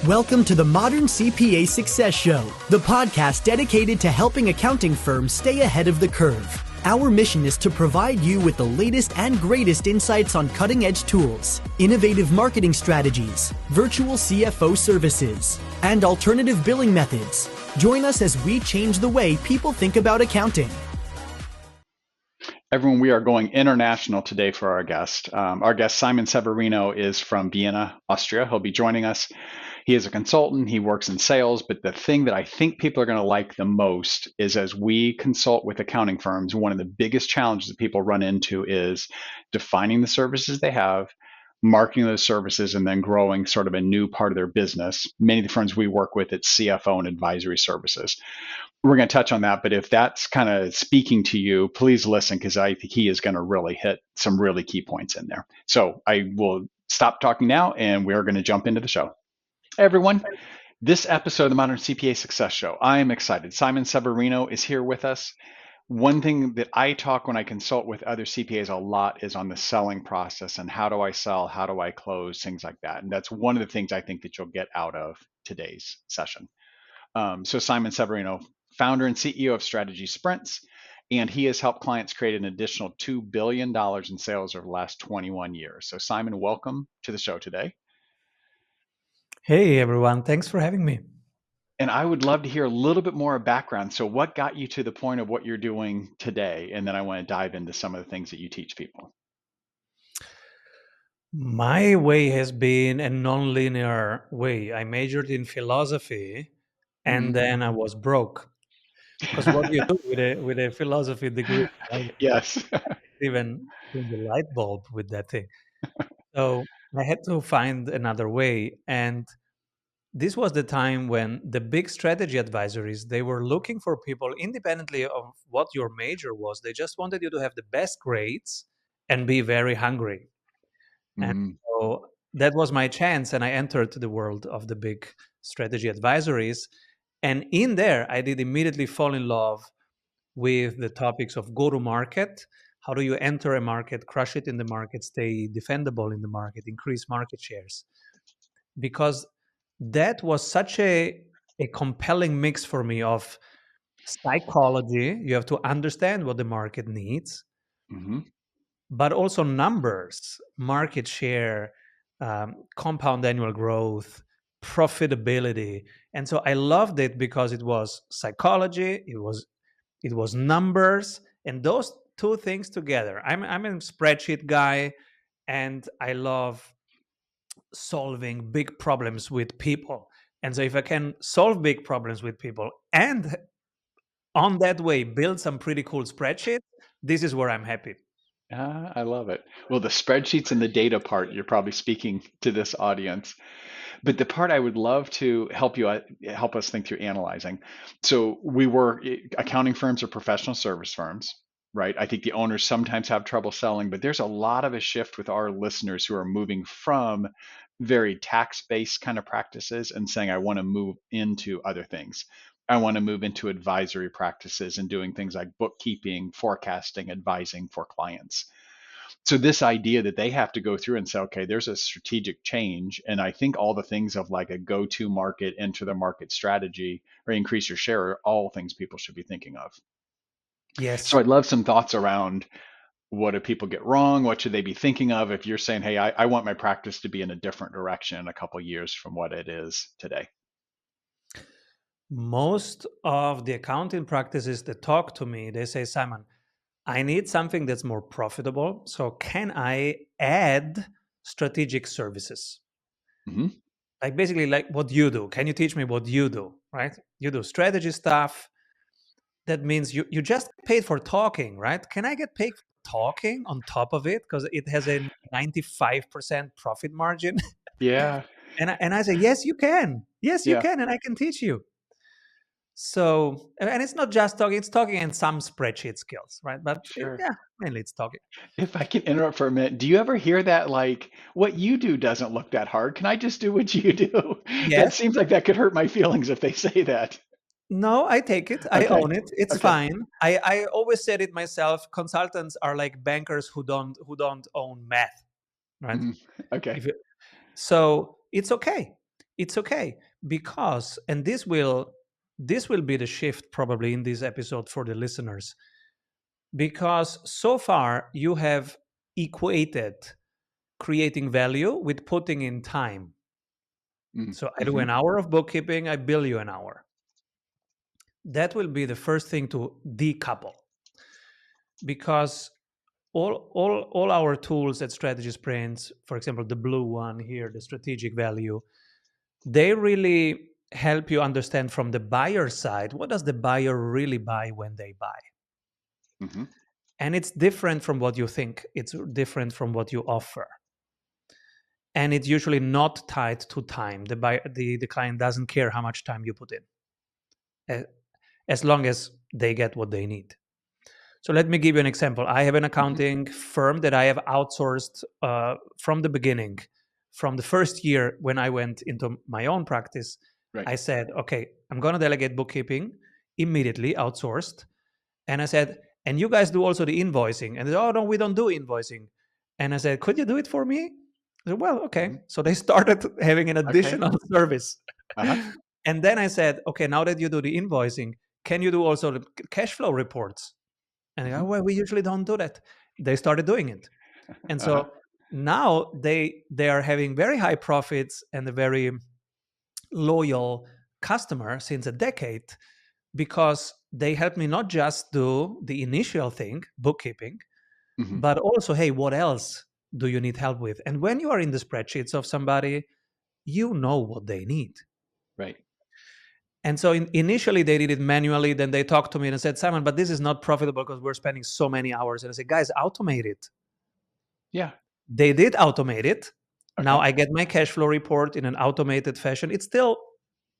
Welcome to the Modern CPA Success Show, the podcast dedicated to helping accounting firms stay ahead of the curve. Our mission is to provide you with the latest and greatest insights on cutting-edge tools, innovative marketing strategies, virtual CFO services, and alternative billing methods. Join us as we change the way people think about accounting. Everyone, we are going international today for our guest. Our guest, Simon Severino, is from Vienna, Austria. He'll be joining us. He is a consultant. He works in sales. But the thing that I think people are going to like the most is as we consult with accounting firms, one of the biggest challenges that people run into is defining the services they have, marketing those services, and then growing sort of a new part of their business. Many of the firms we work with, it's CFO and advisory services. We're going to touch on that, but if that's kind of speaking to you, please listen, because I think he is going to really hit some really key points in there. So I will stop talking now, and we're going to jump into the show. Hey, everyone. This episode of the Modern CPA Success Show, I am excited. Simon Severino is here with us. One thing that I talk when I consult with other CPAs a lot is on the selling process and how do I sell, how do I close, things like that. And that's one of the things I think that you'll get out of today's session. So Simon Severino, founder and CEO of Strategy Sprints, and he has helped clients create an additional $2 billion in sales over the last 21 years. So Simon, welcome to the show today. Hey, everyone. Thanks for having me. And I would love to hear a little bit more of background. So what got you to the point of what you're doing today? And then I want to dive into some of the things that you teach people. My way has been a non-linear way. I majored in philosophy and then I was broke. Because what do you do with a philosophy degree? Right? Yes. Even change the light bulb with that thing. So I had to find another way. And this was the time when the big strategy advisories, they were looking for people independently of what your major was. They just wanted you to have the best grades and be very hungry. And so that was my chance. And I entered the world of the big strategy advisories. And in there, I did immediately fall in love with the topics of go-to-market. How do you enter a market, crush it in the market, stay defendable in the market, increase market shares? Because that was such a compelling mix for me of psychology. You have to understand what the market needs, but also numbers, market share, compound annual growth, profitability. And so I loved it because it was psychology, it was numbers, and those two things together. I'm a spreadsheet guy, and I love solving big problems with people. And so if I can solve big problems with people and on that way build some pretty cool spreadsheets, this is where I'm happy. I love it. Well, the spreadsheets and the data part, you're probably speaking to this audience. But the part I would love to help us think through analyzing. So accounting firms are professional service firms, right? I think the owners sometimes have trouble selling, but there's a lot of a shift with our listeners who are moving from very tax-based kind of practices and saying, I want to move into other things. I want to move into advisory practices and doing things like bookkeeping, forecasting, advising for clients. So this idea that they have to go through and say, okay, there's a strategic change. And I think all the things of like a go-to market, enter the market strategy, or increase your share are all things people should be thinking of. Yes. So I'd love some thoughts around what do people get wrong? What should they be thinking of if you're saying, hey, I want my practice to be in a different direction in a couple of years from what it is today? Most of the accounting practices that talk to me, they say, Simon, I need something that's more profitable. So can I add strategic services? Like basically like what you do. Can you teach me what you do, right? You do strategy stuff. That means you just paid for talking, right? Can I get paid for talking on top of it? Because it has a 95% profit margin. Yeah. And I say, yes, you can. Yes, you can. And I can teach you. So, and it's not just talking, it's talking and some spreadsheet skills, right? But yeah, mainly it's talking. If I can interrupt for a minute, do you ever hear that like, what you do doesn't look that hard? Can I just do what you do? Yes. That seems like that could hurt my feelings if they say that. No, I take it. I own it. It's fine. I always said it myself. Consultants are like bankers who don't own math, right? Okay. So it's okay. it's okay, because, and this will be the shift probably in this episode for the listeners, because so far you have equated creating value with putting in time. So I do Mm-hmm. an hour of bookkeeping, I bill you an hour. That will be the first thing to decouple, because all our tools at Strategy Sprints, for example, the blue one here, the strategic value, they really help you understand from the buyer side, what does the buyer really buy when they buy? Mm-hmm. And it's different from what you think. It's different from what you offer. And it's usually not tied to time. The client doesn't care how much time you put in, a- as long as they get what they need. So let me give you an example. I have an Mm-hmm. accounting firm that I have outsourced from the beginning. From the first year when I went into my own practice, Right. I said, okay, I'm going to delegate bookkeeping immediately, outsourced. And I said, and you guys do also the invoicing. And they said, oh, no, we don't do invoicing. And I said, could you do it for me? I said, well, okay. Mm-hmm. So they started having an Okay. additional service. Uh-huh. And then I said, okay, now that you do the invoicing, can you do also the cash flow reports? And they go, Mm-hmm. well, we usually don't do that. They started doing it. And Uh-huh. so now they are having very high profits and a very loyal customer since a decade, because they help me not just do the initial thing, bookkeeping, Mm-hmm. but also, hey, what else do you need help with? And when you are in the spreadsheets of somebody, you know what they need. Right. And so initially they did it manually. Then they talked to me and said, Simon, but this is not profitable because we're spending so many hours. And I said, guys, automate it. Yeah. They did automate it. Now Okay. I get my cash flow report in an automated fashion. It's still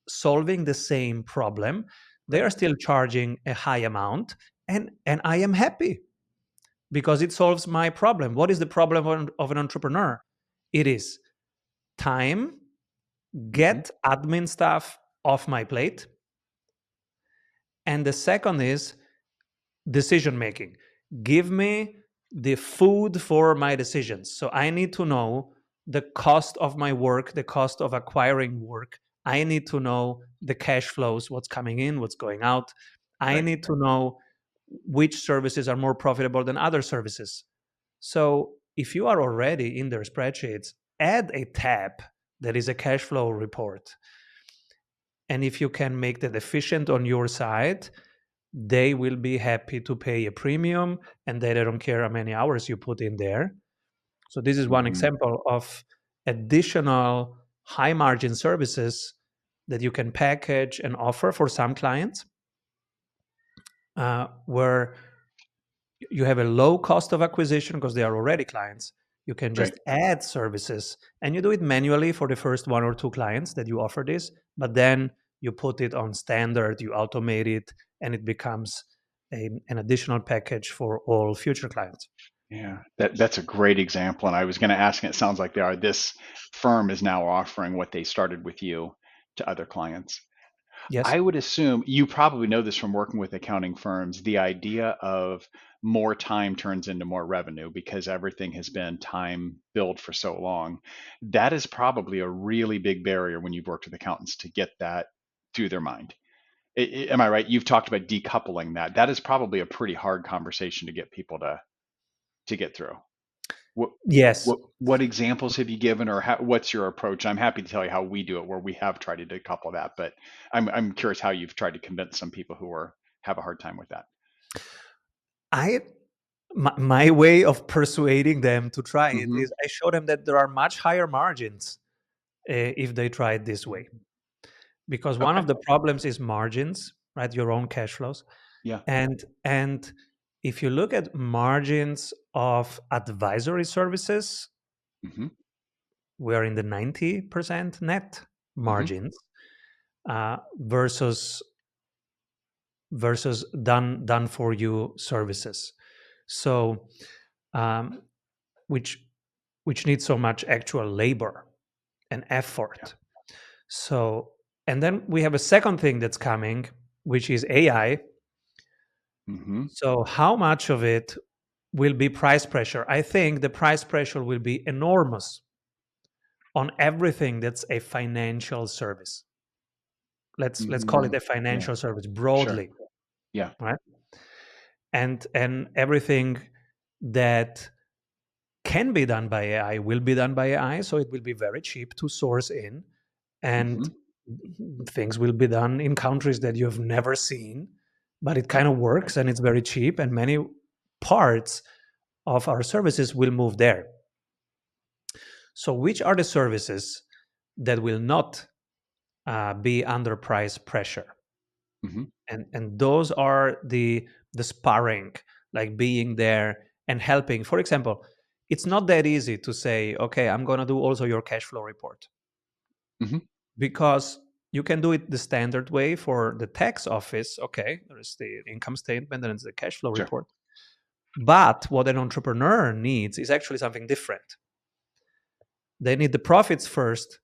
solving the same problem. They Right. are still charging a high amount, and I am happy because it solves my problem. What is the problem of an entrepreneur? It is time, Mm-hmm. get admin stuff off my plate. And the second is decision making. Give me the food for my decisions. So I need to know the cost of my work, the cost of acquiring work. I need to know the cash flows, what's coming in, what's going out. I Right. need to know which services are more profitable than other services. So if you are already in their spreadsheets, add a tab that is a cash flow report. And if you can make that efficient on your side, they will be happy to pay a premium, and they don't care how many hours you put in there. So this is one Mm-hmm. example of additional high margin services that you can package and offer for some clients, where you have a low cost of acquisition because they are already clients. You can Right. just add services, and you do it manually for the first one or two clients that you offer this, but then you put it on standard, you automate it, and it becomes an additional package for all future clients. Yeah. That's a great example. And I was going to ask, and it sounds like they are. This firm is now offering what they started with you to other clients. Yes. I would assume you probably know this from working with accounting firms. The idea of more time turns into more revenue because everything has been time billed for so long. That is probably a really big barrier when you've worked with accountants to get that through their mind. Am I right? You've talked about decoupling that. That is probably a pretty hard conversation to get people to get through. What Yes. what examples have you given, or what's your approach? I'm happy to tell you how we do it, where we have tried to decouple that, but I'm curious how you've tried to convince some people who are have a hard time with that. I my way of persuading them to try it Hmm. is I show them that there are much higher margins if they try it this way. Because one Okay. of the problems is margins, right? Your own cash flows. Yeah. And if you look at margins of advisory services, Hmm. we're in the 90% net Hmm. margins, versus done for you services. So um, which which needs so much actual labor and Yeah. effort. So, and then we have a second thing that's coming, which is AI. Hmm. So how much of it will be price pressure? I think the price pressure will be enormous on everything that's a financial service. Let's call it Mhm. a Yeah. financial service Sure. broadly, Yeah. right? And everything that can be done by AI will be done by AI, so it will be very cheap to source in, and Mhm. things will be done in countries that you've never seen, but it kind of works and it's very cheap, and many parts of our services will move there. So, which are the services that will not be under price pressure? Mhm. And those are the sparring, like being there and helping. For example, it's not that easy to say, okay, I'm going to do also your cash flow report, Mhm. because you can do it the standard way for the tax office. Okay, there is the income statement and there's the cash flow Sure. report. But what an entrepreneur needs is actually something different. They need the profits first,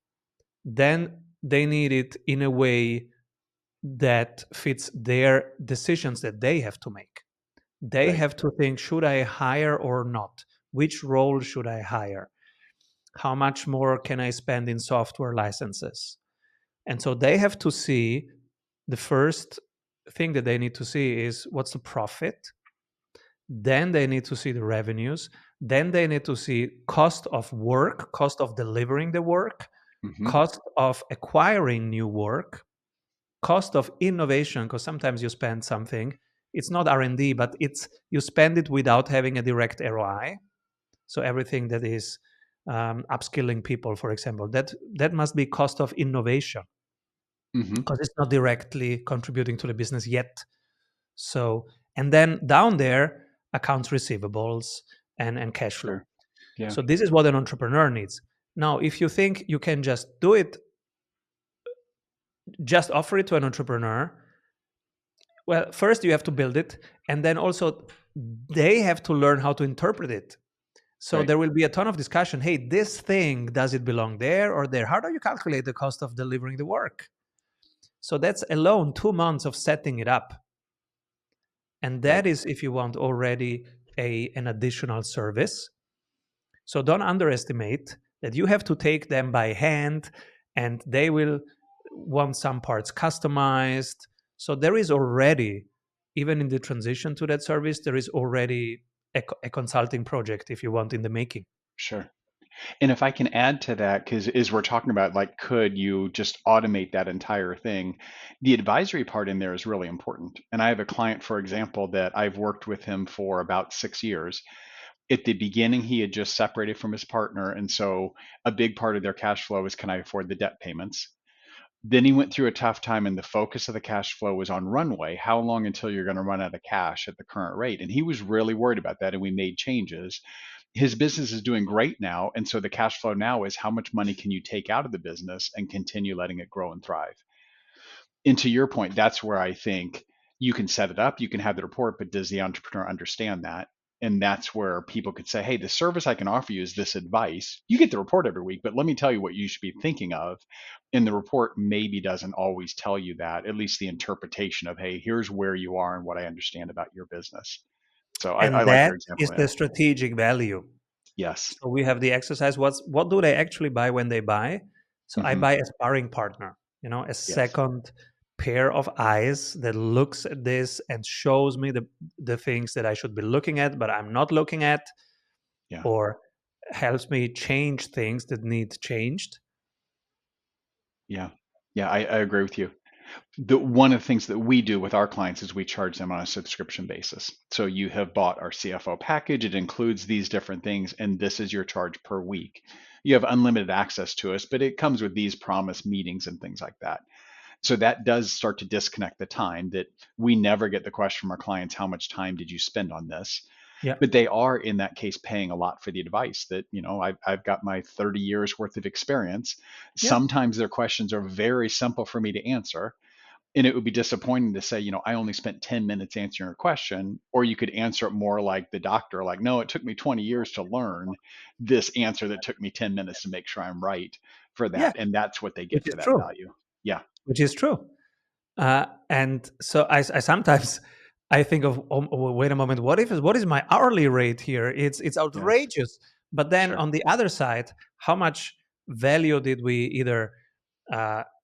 then they need it in a way that fits their decisions that they have to make. They Right. have to think, should I hire or not? Which role should I hire? How much more can I spend in software licenses? And so they have to see, the first thing that they need to see is what's the profit. Then they need to see the revenues. Then they need to see cost of work, cost of delivering the work, Mhm. cost of acquiring new work, cost of innovation, because sometimes you spend something, it's not R&D, but it's you spend it without having a direct ROI. So everything that is upskilling people, for example, that must be cost of innovation, Mhm. because it's not directly contributing to the business yet. So, and then down there, accounts receivables and cash flow. Sure. Yeah. So this is what an entrepreneur needs. Now, if you think you can just do it, just offer it to an entrepreneur, well, first you have to build it, and then also they have to learn how to interpret it. So Right. there will be a ton of discussion. Hey, this thing, does it belong there or there? How do you calculate the cost of delivering the work? So that's alone 2 months of setting it up. And Right. that is, if you want, already an additional service. So don't underestimate that you have to take them by hand, and they will want some parts customized. So there is already, even in the transition to that service, there is already a consulting project, if you want, in the making. Sure. And if I can add to that, because as we're talking about, like, could you just automate that entire thing? The advisory part in there is really important. And I have a client, for example, that I've worked with him for about 6 years. At the beginning, he had just separated from his partner. And so a big part of their cash flow is, can I afford the debt payments? Then he went through a tough time, and the focus of the cash flow was on runway. How long until you're going to run out of cash at the current rate? And he was really worried about that. And we made changes. His business is doing great now. And so the cash flow now is, how much money can you take out of the business and continue letting it grow and thrive? And to your point, that's where I think you can set it up, you can have the report, but does the entrepreneur understand that? And that's where people could say, hey, the service I can offer you is this advice. You get the report every week, but let me tell you what you should be thinking of. And the report maybe doesn't always tell you that, at least the interpretation of, hey, here's where you are and what I understand about your business. So I And like that your example. is Yeah. the strategic value. Yes. So we have the exercise. What do they actually buy when they buy? So I Hmm. buy a sparring partner, a Yes. second pair of eyes that looks at this and shows me the things that I should be looking at, but I'm not looking at, Yeah. or helps me change things that need changed. Yeah. Yeah. I agree with you. One of the things that we do with our clients is we charge them on a subscription basis. So you have bought our CFO package, it includes these different things, and this is your charge per week. You have unlimited access to us, but it comes with these promised meetings and things like that. So that does start to disconnect the time. That we never get the question from our clients, how much time did you spend on this? Yeah. But they are, in that case, paying a lot for the advice. That, I've got my 30 years worth of experience. Yeah. Sometimes their questions are very simple for me to answer, and it would be disappointing to say, I only spent 10 minutes answering a question. Or you could answer it more like the doctor, like, no, it took me 20 years to learn this answer that took me 10 minutes to make sure I'm right for Yeah. that. And that's what they Which get is for that true. value. Yeah. Which is true. And so I sometimes I think of, oh, wait a moment, what is my hourly rate here? It's Yes. outrageous. But then Sure. on the other side, how much value did we either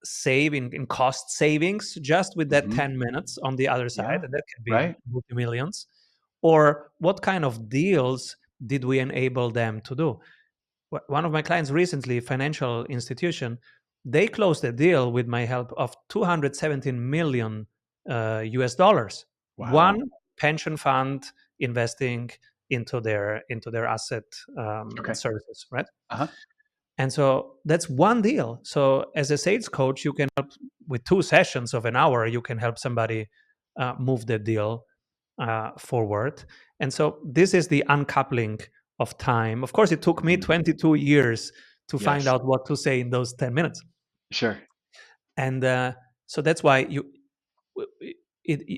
save in cost savings just with that Hmm. 10 minutes on the other side, Yeah. and that can be Right. multi-millions, or what kind of deals did we enable them to do? One of my clients recently, financial institution, they closed a deal with my help of 217 million US dollars. Wow. One pension fund investing into their asset Okay. services, right? Uh-huh. And so that's one deal. So as a sales coach, you can help with 2 sessions of an hour. You can help somebody move the deal forward. And so this is the uncoupling of time. Of course, it took me Hmm. 22 years to find Yes. out what to say in those 10 minutes. Sure. And so that's why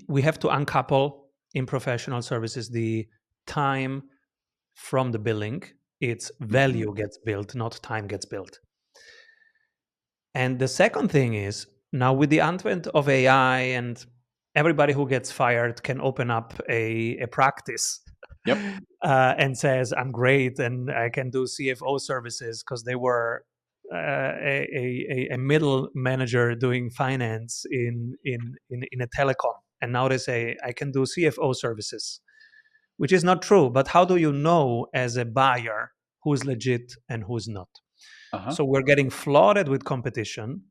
we have to uncouple in professional services the time from the billing. It's Hmm. value gets built, not time gets built. And the second thing is, now with the advent of AI, and everybody who gets fired can open up a practice Yep. and says, I'm great and I can do CFO services because they were a middle manager doing finance in a telecom. And now they say, I can do CFO services, which is not true. But how do you know as a buyer who's legit and who's not? Uh-huh. So we're getting flooded with competition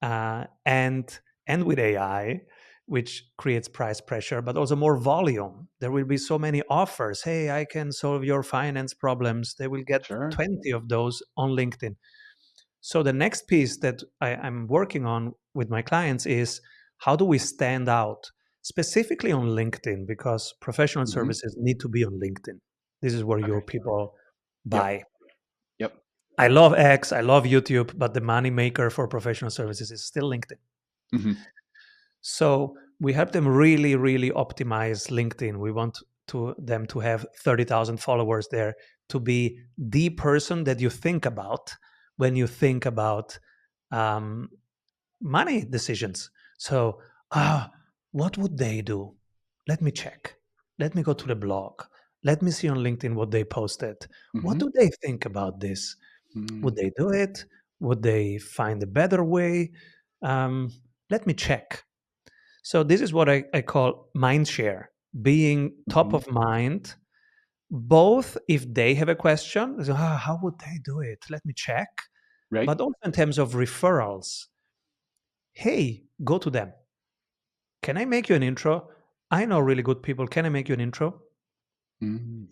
and with AI, which creates price pressure, but also more volume. There will be so many offers. Hey, I can solve your finance problems. They will get Sure. 20 of those on LinkedIn. So the next piece that I'm working on with my clients is how do we stand out, specifically on LinkedIn, because professional Hmm. services need to be on LinkedIn. This is where your Okay. people Yep. buy. Yep. I love X, I love YouTube, but the money maker for professional services is still LinkedIn. Hmm. So we help them really, really optimize LinkedIn. We want them to have 30,000 followers there, to be the person that you think about when you think about um, money decisions. So, what would they do? Let me check. Let me go to the blog. Let me see on LinkedIn what they posted. What Hmm. do they think about this? Hmm. Would they do it? Would they find a better way? Um, Let me check. So this is what I call mind share, being top Hmm. of mind, both if they have a question, so, how would they do it? Let me check. Right. But also in terms of referrals, hey, go to them. Can I make you an intro? I know really good people. Can I make you an intro? Hmm.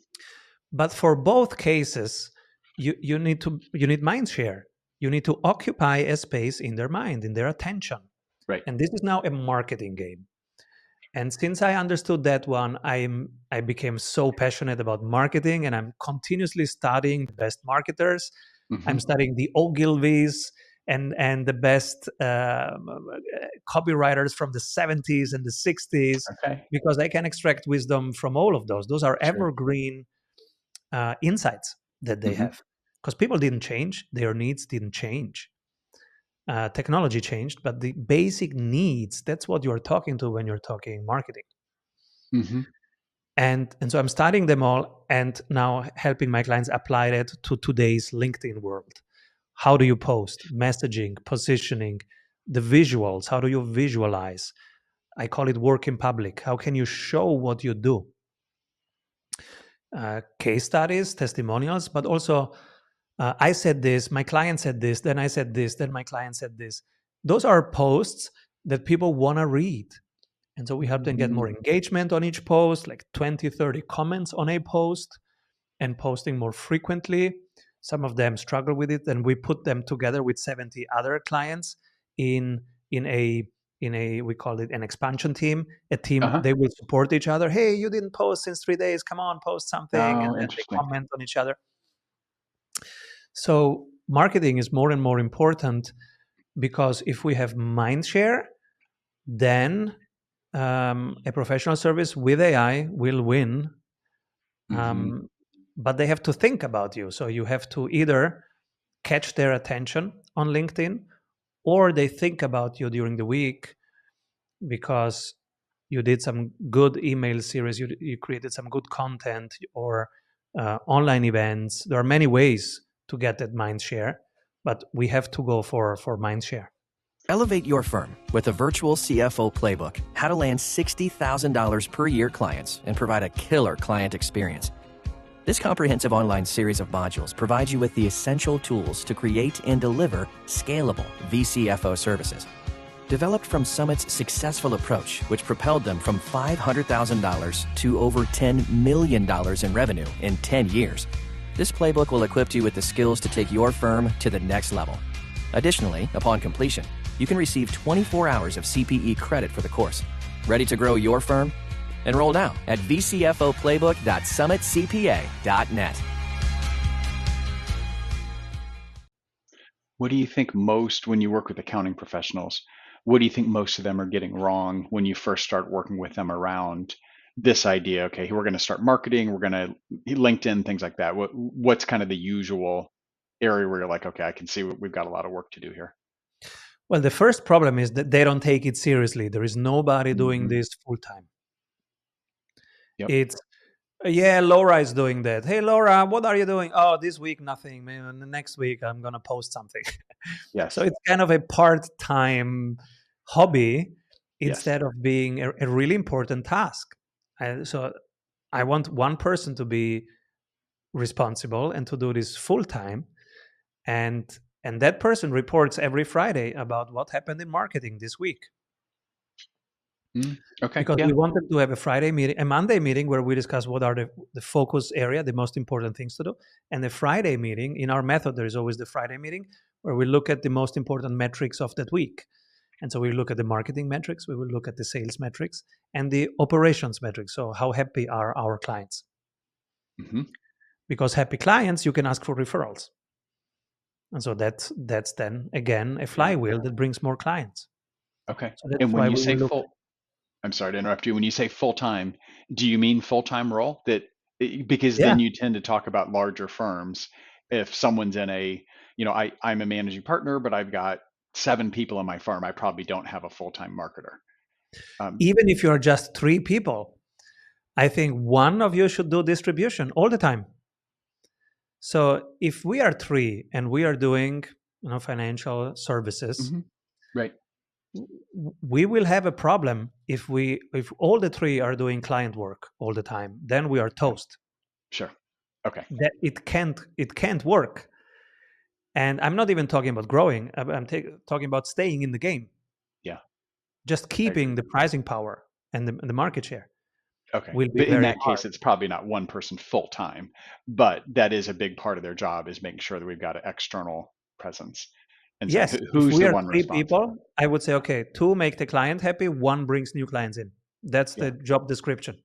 But for both cases, you need mind share. You need to occupy a space in their mind, in their attention. Right. And this is now a marketing game. And since I understood that one, I became so passionate about marketing, and I'm continuously studying the best marketers. I'm Hmm. studying the Ogilvies and the best copywriters from the 70s and the 60s, Okay. because I can extract wisdom from all of those. Those are Sure. evergreen insights that they Hmm. have, because people didn't change, their needs didn't change. Technology changed, but the basic needs, that's what you're talking to when you're talking marketing. Hmm. And so I'm studying them all and now helping my clients apply that to today's LinkedIn world. How do you post? Messaging, positioning, the visuals. How do you visualize? I call it work in public. How can you show what you do? Case studies, testimonials, but also I said this, my client said this, then I said this, then my client said this. Those are posts that people want to read. And so we help them get more Hmm. engagement on each post, like 20, 30 comments on a post, and posting more frequently. Some of them struggle with it, and we put them together with 70 other clients in in a we call it an expansion team, a team. Uh-huh. They will support each other. Hey, you didn't post since 3 days. Come on, post something, and Oh, then they interesting. comment on each other. So marketing is more and more important, because if we have mind share, then a professional service with AI will win. Hmm. Um, but they have to think about you. So you have to either catch their attention on LinkedIn, or they think about you during the week because you did some good email series, you created some good content, or online events. There are many ways to get that mind share. but we have to go for mindshare. Elevate your firm with a virtual CFO playbook, how to land $60,000 per year clients and provide a killer client experience. This comprehensive online series of modules provides you with the essential tools to create and deliver scalable VCFO services. Developed from Summit's successful approach, which propelled them from $500,000 to over $10 million in revenue in 10 years. This playbook will equip you with the skills to take your firm to the next level. Additionally, upon completion, you can receive 24 hours of CPE credit for the course. Ready to grow your firm? Enroll now at vcfoplaybook.summitcpa.net. What do you think most, when you work with accounting professionals, what do you think most of them are getting wrong when you first start working with them around this idea? Okay, we're going to start marketing, we're going to LinkedIn, things like that. What's kind of the usual area where you're like, okay, I can see we've got a lot of work to do here? Well, the first problem is that they don't take it seriously. There is nobody doing this full time. Yep. It's, yeah, Laura is doing that. Hey, Laura, what are you doing? Oh, this week, nothing. Maybe next week, I'm going to post something. Yes. So it's kind of a part-time hobby Yes. instead of being a really important task. So I want one person to be responsible and to do this full-time. And that person reports every Friday about what happened in marketing this week. Okay. Because Yeah. we wanted to have a Monday meeting where we discuss what are the focus area, the most important things to do. And the Friday meeting, in our method, there is always the Friday meeting where we look at the most important metrics of that week. And so we look at the marketing metrics, we will look at the sales metrics and the operations metrics. So how happy are our clients? Because happy clients, you can ask for referrals. And so that's then, again, a flywheel that brings more clients. Okay. So that's And when why you we say look. I'm sorry to interrupt you. When you say full-time, do you mean full-time role? Because Yeah. then you tend to talk about larger firms. If someone's in I'm a managing partner, but I've got 7 people in my firm, I probably don't have a full-time marketer. Even if you're just 3 people, I think one of you should do distribution all the time. So if we are 3 and we are doing, financial services, Right. we will have a problem if all the 3 are doing client work all the time. Then we are toast. Sure. Okay. That it can't work. And I'm not even talking about growing. I'm talking about staying in the game. Yeah. Just keeping the pricing power and the market share. Okay. Will be But in very that hard. case, it's probably not one person full-time, but that is a big part of their job, is making sure that we've got an external presence. And saying, Yes, if who's we the are one 3 responsible? people, I would say, okay, 2 make the client happy, 1 brings new clients in. That's the job description.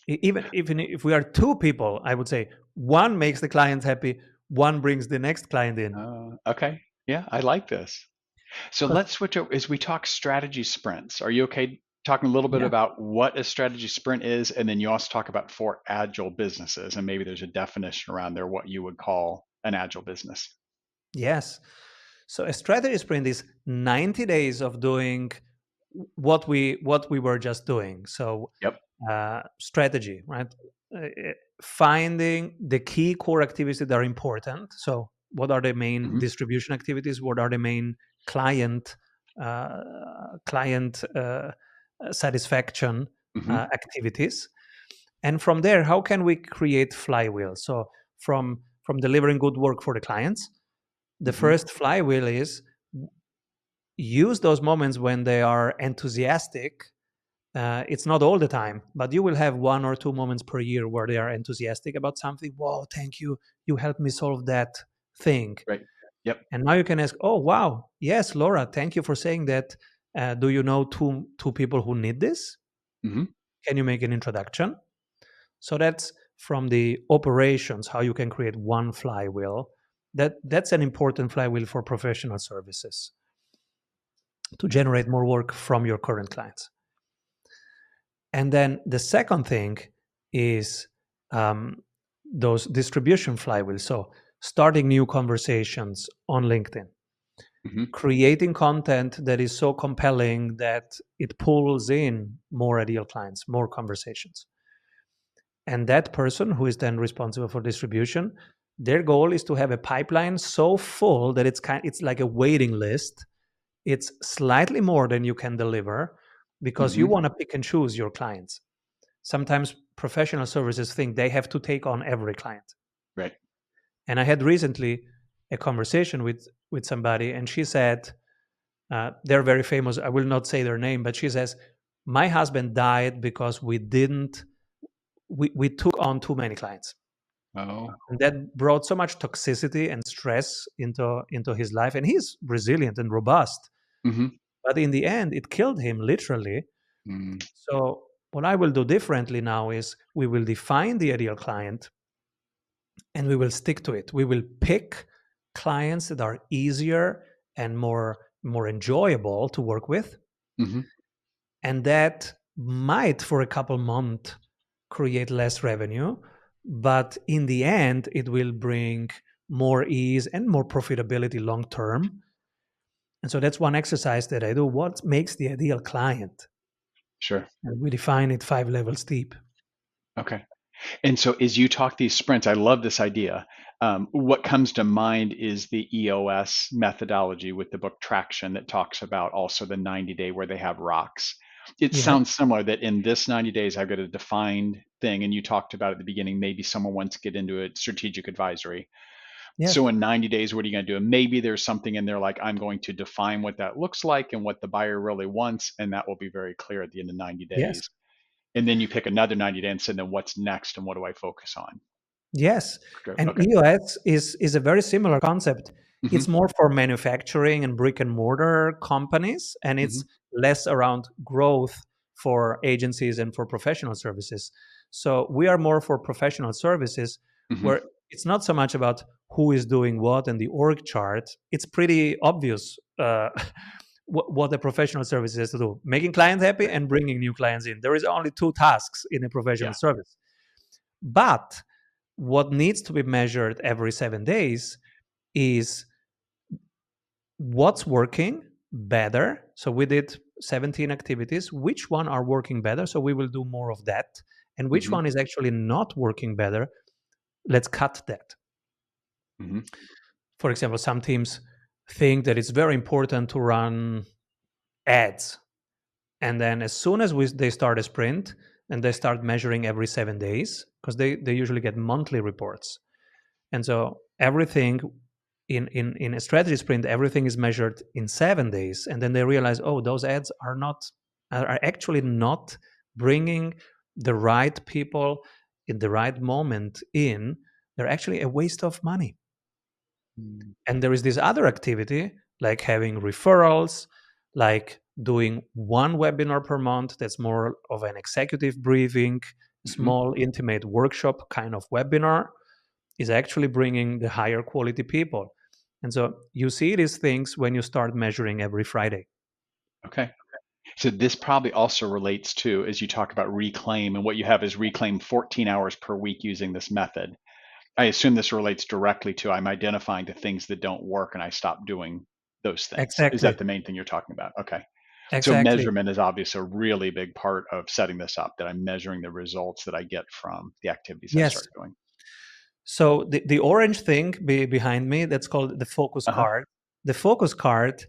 Even if we are 2 people, I would say 1 makes the client happy, 1 brings the next client in. Okay. Yeah, I like this. So 'Cause- let's switch over as we talk strategy sprints. Are you okay talking a little bit Yeah. about what a strategy sprint is? And then you also talk about for agile businesses, and maybe there's a definition around there, what you would call an agile business. Yes. So a strategy sprint is 90 days of doing what we were just doing. So Yep. strategy, right? Finding the key core activities that are important. So what are the main distribution activities? What are the main client satisfaction activities? And from there, how can we create flywheel? So from delivering good work for the clients, the first flywheel is use those moments when they are enthusiastic. It's not all the time, but you will have 1 or 2 moments per year where they are enthusiastic about something. Wow, thank you. You helped me solve that thing. Right. Yep. And now you can ask, oh, wow. Yes, Laura, thank you for saying that. Do you know two people who need this? Can you make an introduction? So that's from the operations, how you can create one flywheel. That's an important flywheel for professional services to generate more work from your current clients. And then the second thing is those distribution flywheels. So starting new conversations on LinkedIn, creating content that is so compelling that it pulls in more ideal clients, more conversations. And that person who is then responsible for distribution Their goal is to have a pipeline so full that it's like a waiting list. It's slightly more than you can deliver because you Mm-hmm. want to pick and choose your clients. Sometimes professional services think they have to take on every client. Right. And I had recently a conversation with somebody, and she said, they're very famous. I will not say their name, but she says, my husband died because we took on too many clients. Oh. And that brought so much toxicity and stress into his life. And he's resilient and robust. Mm-hmm. But in the end, it killed him literally. Mm-hmm. So what I will do differently now is we will define the ideal client and we will stick to it. We will pick clients that are easier and more enjoyable to work with. Mm-hmm. And that might for a couple months create less revenue, but in the end it will bring more ease and more profitability long term. And so that's one exercise that I do. What makes the ideal client? Sure. And we define it 5 levels deep. Okay. And so as you talk these sprints, I love this idea. What comes to mind is the EOS methodology with the book Traction that talks about also the 90-day where they have rocks. It Yes. sounds similar that in this 90 days, I've got a defined thing. And you talked about at the beginning, maybe someone wants to get into a strategic advisory. Yes. So in 90 days, what are you going to do? And maybe there's something in there like, I'm going to define what that looks like and what the buyer really wants. And that will be very clear at the end of 90 Yes. days. And then you pick another 90 days and say, then what's next and what do I focus on? Yes. And Okay. EOS is a very similar concept. Mm-hmm. It's more for manufacturing and brick and mortar companies, and it's less around growth for agencies and for professional services. So we are more for professional services Mm-hmm. where it's not so much about who is doing what and the org chart. It's pretty obvious what the professional service has to do: making clients happy and bringing new clients in. There is only 2 tasks in a professional service. But what needs to be measured every 7 days is what's working better. So we did 17 activities. Which one are working better? So we will do more of that. And which one is actually not working better? Let's cut that. Mm-hmm. For example, some teams think that it's very important to run ads. And then as soon as they start a sprint and they start measuring every 7 days, because they usually get monthly reports. And so everything in a strategy sprint, everything is measured in 7 days. And then they realize, oh, those ads are actually not bringing the right people in the right moment in. They're actually a waste of money. Mm-hmm. And there is this other activity, like having referrals, like doing one webinar per month that's more of an executive briefing, small, intimate workshop kind of webinar, is actually bringing the higher quality people. And so you see these things when you start measuring every Friday. Okay. So this probably also relates to, as you talk about reclaim, and what you have is reclaim 14 hours per week using this method. I assume this relates directly to I'm identifying the things that don't work and I stop doing those things. Exactly. Is that the main thing you're talking about? Okay. So Exactly. measurement is obviously a really big part of setting this up, that I'm measuring the results that I get from the activities I Yes. start doing. So the orange thing behind me, that's called the focus card. The focus card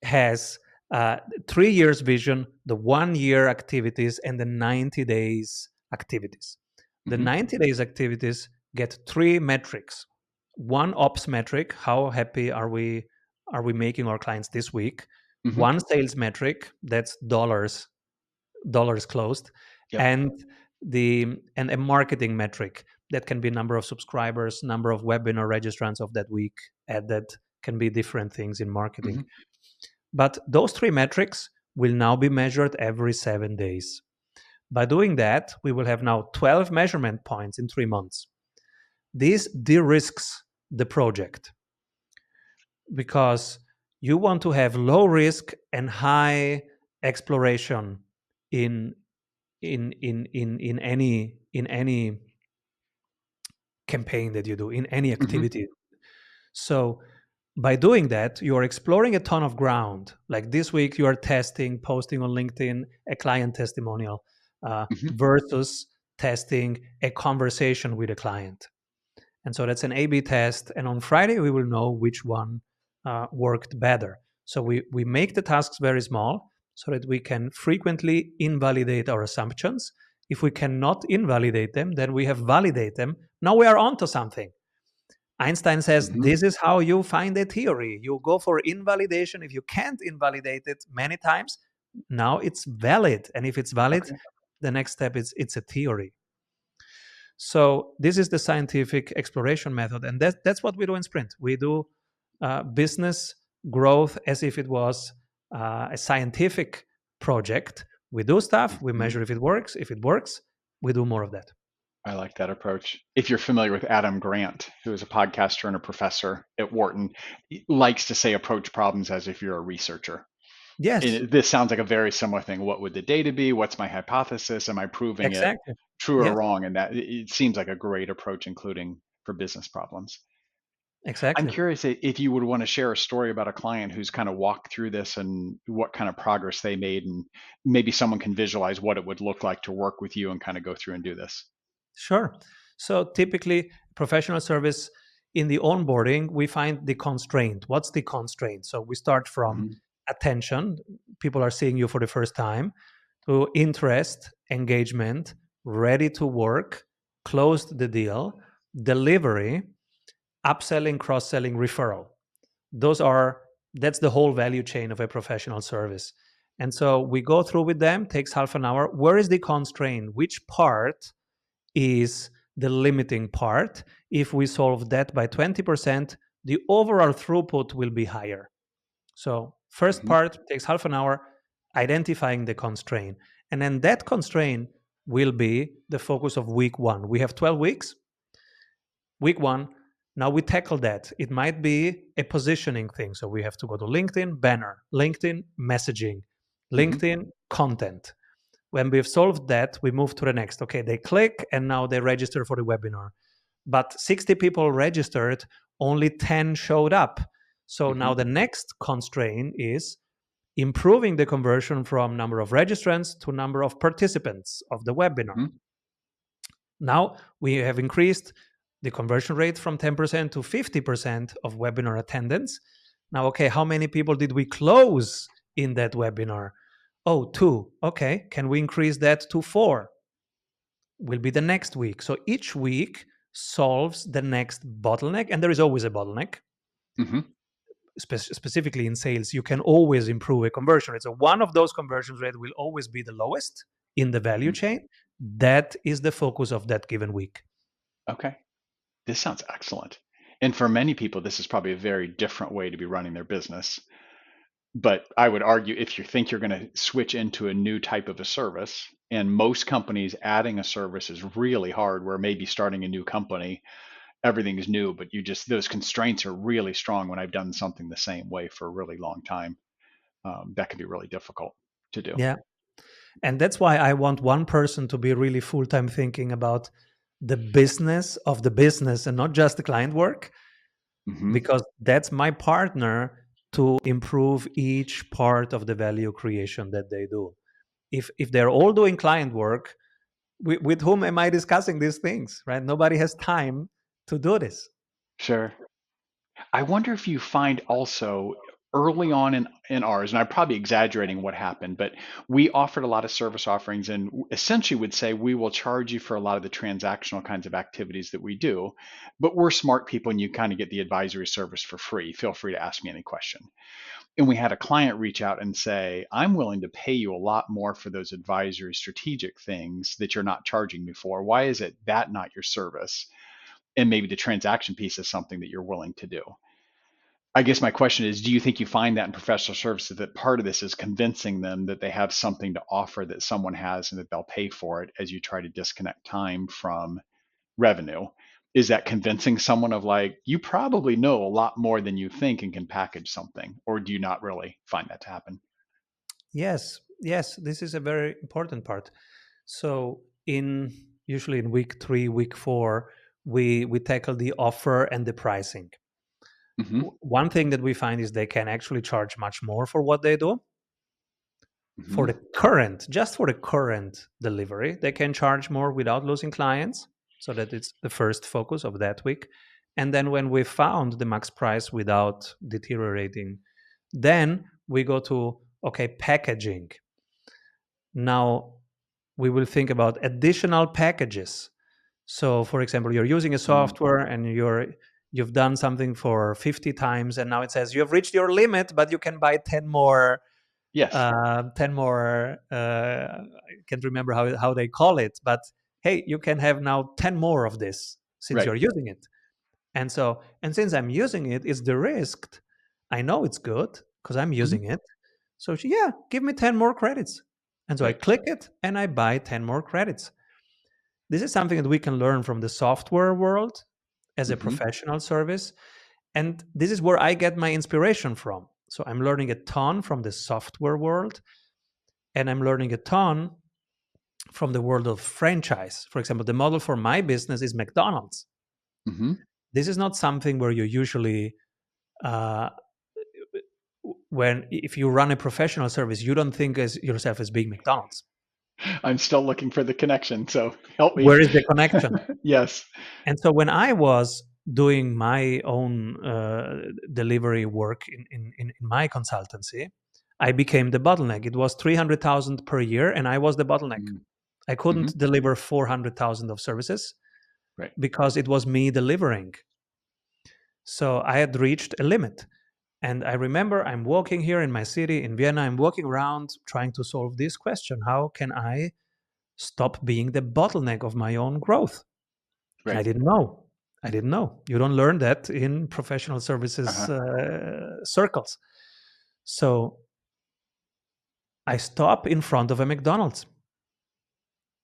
has 3 years vision, the 1 year activities, and the 90 days activities. The 90 days activities get 3 metrics. One ops metric, how happy are we making our clients this week? One sales metric, that's dollars closed. Yep. And a marketing metric that can be number of subscribers, number of webinar registrants of that week added, can be different things in marketing. But those 3 metrics will now be measured every 7 days. By doing that, we will have now 12 measurement points in 3 months. This de-risks the project because you want to have low risk and high exploration in any campaign that you do, in any activity. So by doing that, you are exploring a ton of ground. Like this week, you are testing, posting on LinkedIn a client testimonial versus testing a conversation with a client. And so that's an A/B test. And on Friday, we will know which one worked better. So we make the tasks very small so that we can frequently invalidate our assumptions. If we cannot invalidate them, then we have validate them. Now we are onto something. Einstein says this is how you find a theory. You go for invalidation. If you can't invalidate it many times, now it's valid. And if it's valid, Okay. the next step is it's a theory. So this is the scientific exploration method, and that's what we do in Sprint. We do business growth as if it was a scientific project. We do stuff, we measure if it works. If it works, we do more of that. I like that approach. If you're familiar with Adam Grant, who is a podcaster and a professor at Wharton, he likes to say approach problems as if you're a researcher. Yes, And this sounds like a very similar thing. What would the data be? What's my hypothesis? Am I proving it exactly. true or Yes, wrong? And that it seems like a great approach, including for business problems. I'm exactly. curious if you would want to share a story about a client who's kind of walked through this and what kind of progress they made, and maybe someone can visualize what it would look like to work with you and kind of go through and do this. Sure. So typically, professional service in the onboarding, we find the constraint. What's the constraint? So we start from Mhm. attention. People are seeing you for the first time, to interest, engagement, ready to work, closed the deal, delivery, upselling, cross-selling, referral. That's the whole value chain of a professional service. And so we go through with them, takes half an hour. Where is the constraint? Which part is the limiting part? If we solve that by 20%, the overall throughput will be higher. So first Mhm. part takes half an hour, identifying the constraint. And then that constraint will be the focus of week one. We have 12 weeks. Week one, now we tackle that. It might be a positioning thing. So we have to go to LinkedIn, banner, LinkedIn, messaging, Mhm. LinkedIn, content. When we've solved that, we move to the next. Okay, they click and now they register for the webinar. But 60 people registered, only 10 showed up. So now Mhm. the next constraint is improving the conversion from number of registrants to number of participants of the webinar. Mhm. Now we have increased the conversion rate from 10% to 50% of webinar attendance. Now, okay, how many people did we close in that webinar? Oh, 2. Okay, can we increase that to 4? Will be the next week. So each week solves the next bottleneck, and there is always a bottleneck. Mhm. Specifically in sales, you can always improve a conversion rate. So one of those conversion rate will always be the lowest in the value Mhm. chain. That is the focus of that given week. Okay. This sounds excellent. And for many people, this is probably a very different way to be running their business. But I would argue if you think you're going to switch into a new type of a service, and most companies adding a service is really hard, where maybe starting a new company, everything is new, but those constraints are really strong when I've done something the same way for a really long time. That can be really difficult to do. Yeah. And that's why I want one person to be really full time thinking about the business of the business and not just the client work, Hmm. because that's my partner to improve each part of the value creation that they do. If they're all doing client work, with whom am I discussing these things, right? Nobody has time to do this. Sure. I wonder if you find also early on in ours, and I'm probably exaggerating what happened, but we offered a lot of service offerings and essentially would say we will charge you for a lot of the transactional kinds of activities that we do, but we're smart people and you kind of get the advisory service for free. Feel free to ask me any question. And we had a client reach out and say, I'm willing to pay you a lot more for those advisory strategic things that you're not charging me for. Why is it that not your service? And maybe the transaction piece is something that you're willing to do. I guess my question is, do you think you find that in professional services that part of this is convincing them that they have something to offer that someone has and that they'll pay for it as you try to disconnect time from revenue? Is that convincing someone of like, you probably know a lot more than you think and can package something, or do you not really find that to happen? Yes, this is a very important part. So in usually in week 3, week 4, we tackle the offer and the pricing. Hmm. One thing that we find is they can actually charge much more for what they do. Hmm. For the current delivery, they can charge more without losing clients. So that it's the first focus of that week. And then when we found the max price without deteriorating, then we go to, okay, packaging. Now we will think about additional packages. So for example, you're using a software and you've done something for 50 times, and now it says you have reached your limit, but you can buy 10 more. Yes. 10 more. I can't remember how they call it, but hey, you can have now 10 more of this since Right. you're using it. And since I'm using it, it's de-risked. I know it's good because I'm using it. So yeah, give me 10 more credits. And so I Right. click it and I buy 10 more credits. This is something that we can learn from the software world as a professional service. And this is where I get my inspiration from. So I'm learning a ton from the software world, and I'm learning a ton from the world of franchise. For example, the model for my business is McDonald's. Mm-hmm. This is not something where you usually, uh, if you run a professional service, you don't think as yourself as being McDonald's. I'm still looking for the connection, so help me. Where is the connection? Yes. And so when I was doing my own delivery work in my consultancy, I became the bottleneck. It was 300,000 per year, and I was the bottleneck. I Mm-hmm. couldn't deliver 400,000 of services Right. because it was me delivering. So I had reached a limit. And I remember I'm walking here in my city in Vienna, I'm walking around trying to solve this question. How can I stop being the bottleneck of my own growth? And I Right. didn't know. I didn't know. You don't learn that in professional services circles. So I stop in front of a McDonald's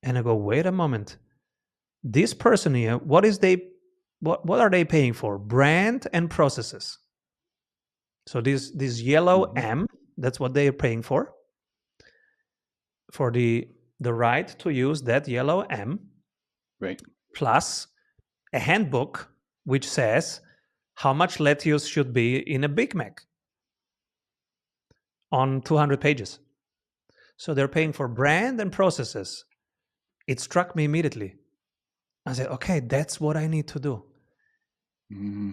and I go, wait a moment. This person here, what are they paying for? Brand and processes. So this yellow M, that's what they are paying for the right to use that yellow M, Right. plus a handbook which says how much lettuce should be in a Big Mac on 200 pages. So they're paying for brand and processes. It struck me immediately. I said, okay, that's what I need to do. Mm-hmm.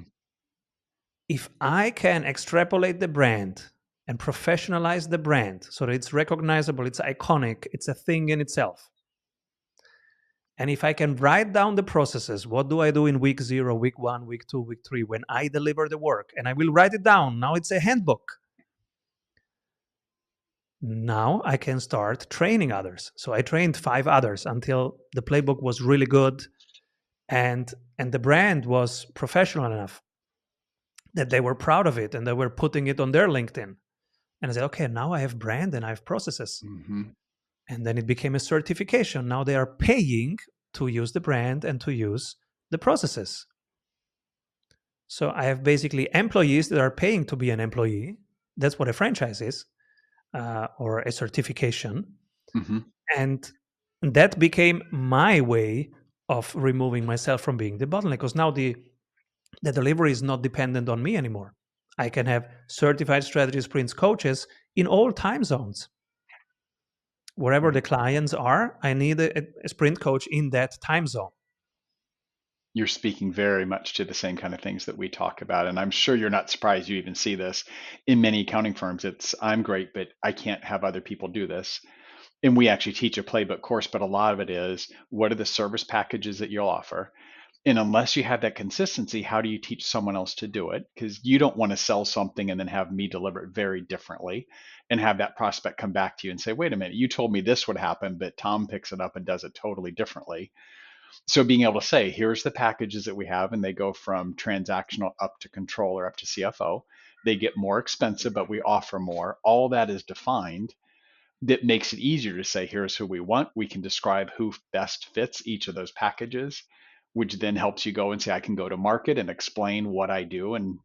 If I can extrapolate the brand and professionalize the brand so that it's recognizable, it's iconic, it's a thing in itself. And if I can write down the processes, what do I do in week 0, week 1, week 2, week 3, when I deliver the work, and I will write it down. Now it's a handbook. Now I can start training others. So I trained 5 others until the playbook was really good and the brand was professional enough that they were proud of it and they were putting it on their LinkedIn. And I said, okay, now I have brand and I have processes. Mm-hmm. And then it became a certification. Now they are paying to use the brand and to use the processes. So I have basically employees that are paying to be an employee. That's what a franchise is, or a certification. Mm-hmm. And that became my way of removing myself from being the bottleneck, because now the delivery is not dependent on me anymore. I can have certified strategy sprints coaches in all time zones. Wherever the clients are, I need a sprint coach in that time zone. You're speaking very much to the same kind of things that we talk about. And I'm sure you're not surprised you even see this in many accounting firms. It's, I'm great, but I can't have other people do this. And we actually teach a playbook course, but a lot of it is, what are the service packages that you'll offer? And unless you have that consistency, how do you teach someone else to do it? Because you don't want to sell something and then have me deliver it very differently and have that prospect come back to you and say, wait a minute, you told me this would happen, but Tom picks it up and does it totally differently. So being able to say, here's the packages that we have, and they go from transactional up to controller up to CFO. They get more expensive, but we offer more. All that is defined. That makes it easier to say, here's who we want. We can describe who best fits each of those packages, which then helps you go and say, I can go to market and explain what I do and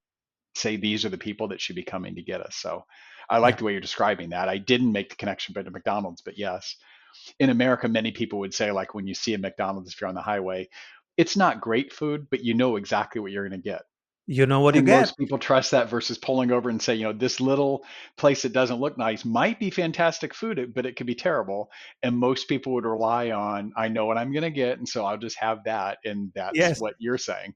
say, these are the people that should be coming to get us. So I like the way you're describing that. I didn't make the connection to McDonald's, but yes. In America, many people would say, like, when you see a McDonald's, if you're on the highway, it's not great food, but you know exactly what you're going to get. you know what you And get. most people trust that versus pulling over and say, this little place that doesn't look nice might be fantastic food, but it could be terrible. And most people would rely on, I know what I'm going to get, and so I'll just have that. And that's Yes, what you're saying.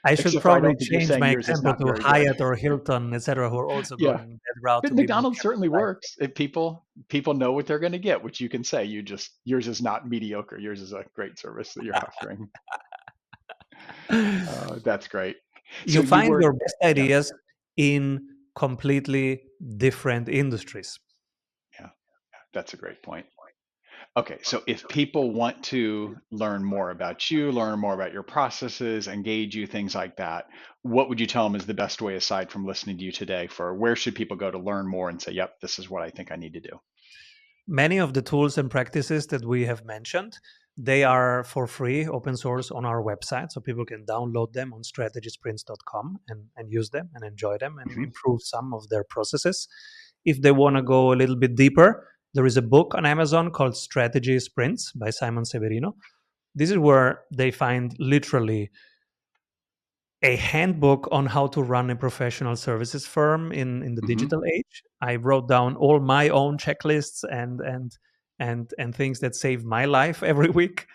I should Except for I probably don't think you're change saying my yours is example not to very good. Hyatt or Hilton, etc., who are also Yeah. going that route But to be more McDonald's certainly capital light. works. If people know what they're going to get, which you can say. Yours is not mediocre. Yours is a great service that you're offering. That's great. So You you find were, your best yeah, ideas in completely different industries. yeah, that's a great point. Okay, so if people want to learn more about you, learn more about your processes, engage you, things like that, what would you tell them is the best way aside from listening to you today for where should people go to learn more and say, yep, this is what I think I need to do? Many of the tools and practices that we have mentioned, they are for free, open source on our website, so people can download them on strategysprints.com and use them and enjoy them and Mhm. improve some of their processes. If they want to go a little bit deeper, there is a book on Amazon called Strategy Sprints by Simon Severino. This is where they find literally a handbook on how to run a professional services firm in the Mhm. digital age. I wrote down all my own checklists and things that save my life every week.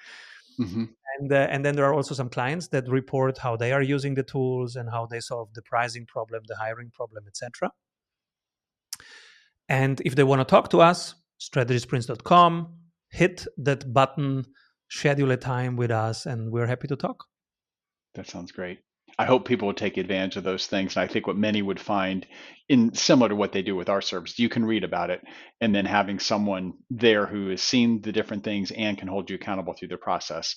Mhm. And then there are also some clients that report how they are using the tools and how they solve the pricing problem, the hiring problem, etc. And if they want to talk to us, strategysprints.com, hit that button, schedule a time with us, and we're happy to talk. That sounds great. I hope people will take advantage of those things. And I think what many would find in similar to what they do with our service, you can read about it, and then having someone there who has seen the different things and can hold you accountable through the process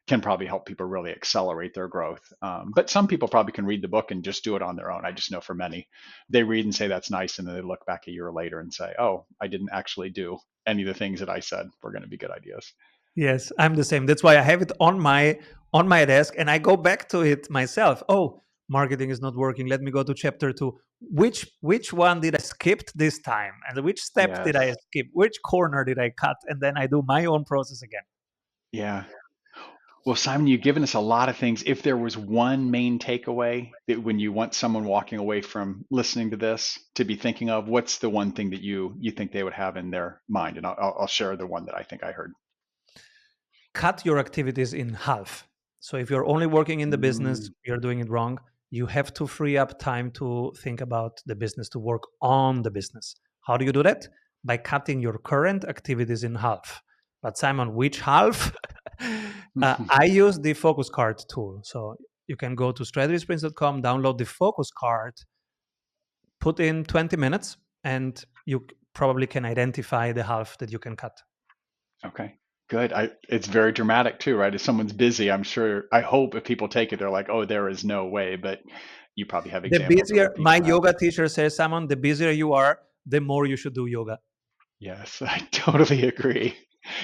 can probably help people really accelerate their growth. But some people probably can read the book and just do it on their own. I just know for many, they read and say that's nice, and then they look back a year later and say, oh, I didn't actually do any of the things that I said were going to be good ideas. Yes, I'm the same. That's why I have it on my desk and I go back to it myself. Oh, marketing is not working. Let me go to chapter 2. Which one did I skip this time? And which step did I Yes. skip? Which corner did I cut? And then I do my own process again. Yeah. Well, Simon, you've given us a lot of things. If there was one main takeaway that when you want someone walking away from listening to this to be thinking of, what's the one thing that you think they would have in their mind? And I'll share the one that I think I heard. Cut your activities in half. So if you're only working in the business, Mm, you're doing it wrong. You have to free up time to think about the business, to work on the business. How do you do that? By cutting your current activities in half. But Simon, which half? I use the focus card tool. So you can go to strategysprints.com, download the focus card, put in 20 minutes, and you probably can identify the half that you can cut. Okay, good. It's very dramatic too, right? If someone's busy, I hope if people take it, they're like, oh, there is no way. But you probably have The examples of where busier, my people have. yoga teacher says, Simon, the busier you are, the more you should do yoga. Yes, I totally agree.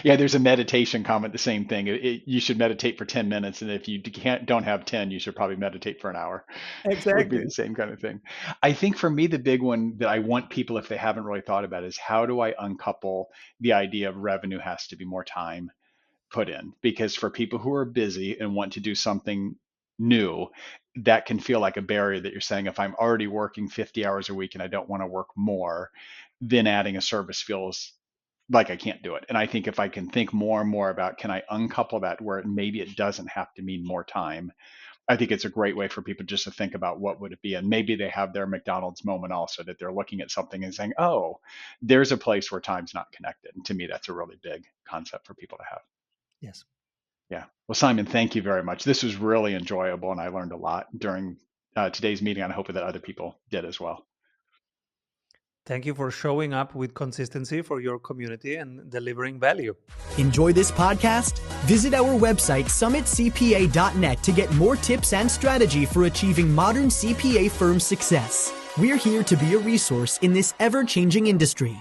Yeah, there's a meditation comment, the same thing. You should meditate for 10 minutes, and if you don't have 10, you should probably meditate for an hour. Would be Exactly. the same kind of thing. I think for me, the big one that I want people, if they haven't really thought about, is how do I uncouple the idea of revenue has to be more time put in? Because for people who are busy and want to do something new, that can feel like a barrier that you're saying, if I'm already working 50 hours a week and I don't want to work more, then adding a service feels like I can't do it. And I think if I can think more and more about, can I uncouple that where maybe it doesn't have to mean more time? I think it's a great way for people just to think about what would it be. And maybe they have their McDonald's moment also, that they're looking at something and saying, oh, there's a place where time's not connected. And to me, that's a really big concept for people to have. Yes. Yeah. Well, Simon, thank you very much. This was really enjoyable, and I learned a lot during today's meeting. And I hope that other people did as well. Thank you for showing up with consistency for your community and delivering value. Enjoy this podcast? Visit our website, summitcpa.net, to get more tips and strategy for achieving modern CPA firm success. We're here to be a resource in this ever-changing industry.